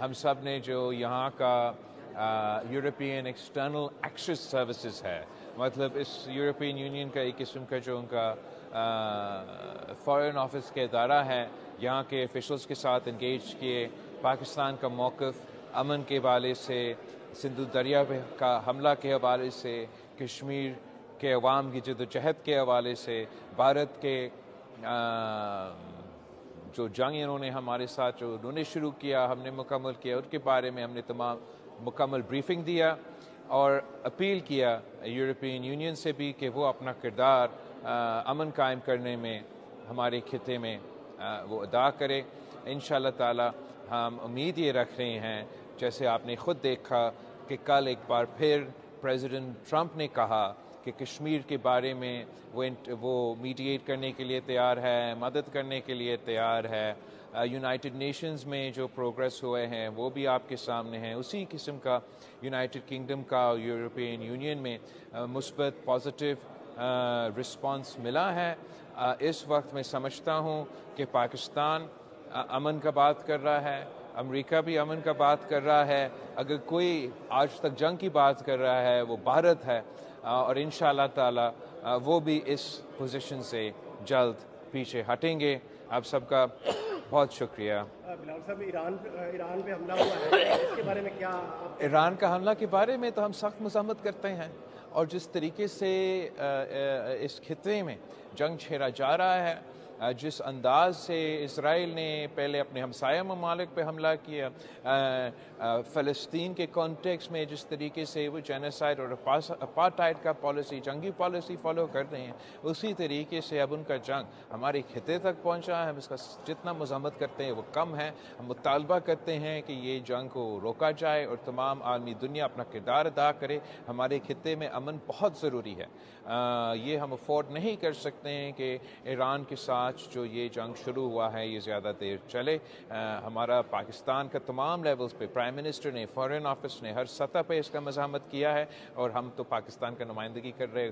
ہم سب نے جو یہاں کا یورپین ایکسٹرنل ایکشن سروسز ہے، مطلب اس یورپین یونین کا ایک قسم کا جو ان کا فارن آفس کا ادارہ ہے، یہاں کے آفیشلز کے ساتھ انگیج کیے، پاکستان کا موقف امن کے حوالے سے، سندھو دریا کا حملہ کے حوالے سے، کشمیر کے عوام کی جدوجہد کے حوالے سے، بھارت کے جو جنگ انہوں نے ہمارے ساتھ جو انہوں نے شروع کیا ہم نے مکمل کیا، ان کے بارے میں ہم نے تمام مکمل بریفنگ دیا اور اپیل کیا یورپین یونین سے بھی کہ وہ اپنا کردار امن قائم کرنے میں ہمارے خطے میں وہ ادا کرے۔ انشاءاللہ تعالی ہم امید یہ رکھ رہے ہیں، جیسے آپ نے خود دیکھا کہ کل ایک بار پھر پریزیڈنٹ ٹرمپ نے کہا کہ کشمیر کے بارے میں وہ میڈیٹ کرنے کے لیے تیار ہے، مدد کرنے کے لیے تیار ہے۔ یونائٹڈ نیشنز میں جو پروگرس ہوئے ہیں وہ بھی آپ کے سامنے ہیں۔ اسی قسم کا یونائٹڈ کنگڈم کا اور یورپین یونین میں مثبت پازیٹیو رسپانس ملا ہے۔ اس وقت میں سمجھتا ہوں کہ پاکستان امن کا بات کر رہا ہے، امریکہ بھی امن کا بات کر رہا ہے، اگر کوئی آج تک جنگ کی بات کر رہا ہے وہ بھارت ہے، اور انشاءاللہ تعالی وہ بھی اس پوزیشن سے جلد پیچھے ہٹیں گے۔ آپ سب کا بہت شکریہ۔ بلاول صاحب، ایران پہ حملہ ہوا ہے، اس کے بارے میں کیا؟ ایران کا حملہ کے بارے میں تو ہم سخت مذمت کرتے ہیں، اور جس طریقے سے اس خطے میں جنگ چھیڑا جا رہا ہے، جس انداز سے اسرائیل نے پہلے اپنے ہمسایہ ممالک پہ حملہ کیا، فلسطین کے کانٹیکس میں جس طریقے سے وہ جینوسائیڈ اور اپارٹائڈ کا پالیسی، جنگی پالیسی فالو کر رہے ہیں، اسی طریقے سے اب ان کا جنگ ہمارے خطے تک پہنچا ہے۔ ہم اس کا جتنا مذمت کرتے ہیں وہ کم ہے۔ ہم مطالبہ کرتے ہیں کہ یہ جنگ کو روکا جائے اور تمام عالمی دنیا اپنا کردار ادا کرے۔ ہمارے خطے میں امن بہت ضروری ہے۔ یہ ہم افورڈ نہیں کر سکتے ہیں کہ ایران کے ساتھ جو یہ جنگ شروع ہوا ہے یہ زیادہ دیر چلے۔ ہمارا پاکستان کا تمام لیولز پہ، پرائم منسٹر نے، فارن آفس نے، ہر سطح پہ اس کا مزاحمت کیا ہے، اور ہم تو پاکستان کا نمائندگی کر رہے